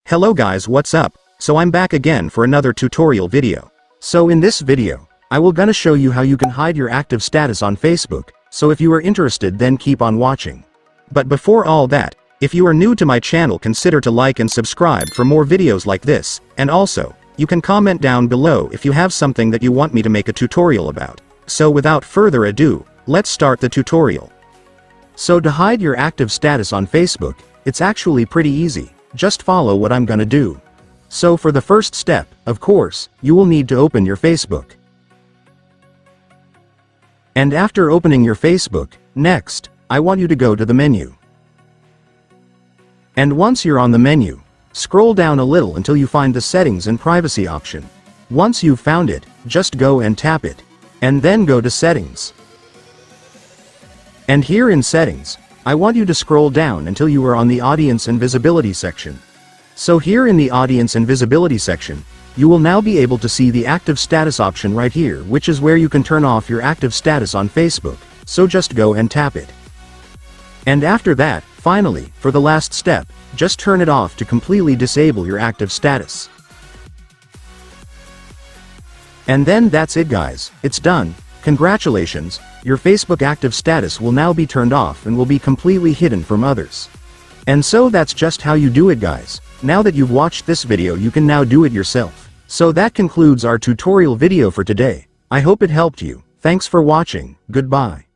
Hello guys, what's up? So I'm back again for another tutorial video. So in this video, I will gonna show you how you can hide your active status on Facebook, so if you are interested then keep on watching. But before all that, if you are new to my channel consider to like and subscribe for more videos like this, and also, you can comment down below if you have something that you want me to make a tutorial about. So without further ado, let's start the tutorial. So to hide your active status on Facebook, it's actually pretty easy. Just follow what I'm gonna do. So for the first step, of course, you will need to open your Facebook. And after opening your Facebook, next, I want you to go to the menu. And once you're on the menu, scroll down a little until you find the settings and privacy option. Once you've found it, just go and tap it. And then go to settings. And here in settings, I want you to scroll down until you are on the audience and visibility section. So here in the audience and visibility section, you will now be able to see the active status option right here, which is where you can turn off your active status on Facebook, so just go and tap it. And after that, finally, for the last step, just turn it off to completely disable your active status. And then that's it guys, it's done. Congratulations, your Facebook active status will now be turned off and will be completely hidden from others. And so that's just how you do it guys. Now that you've watched this video you can now do it yourself. So that concludes our tutorial video for today. I hope it helped you. Thanks for watching, goodbye.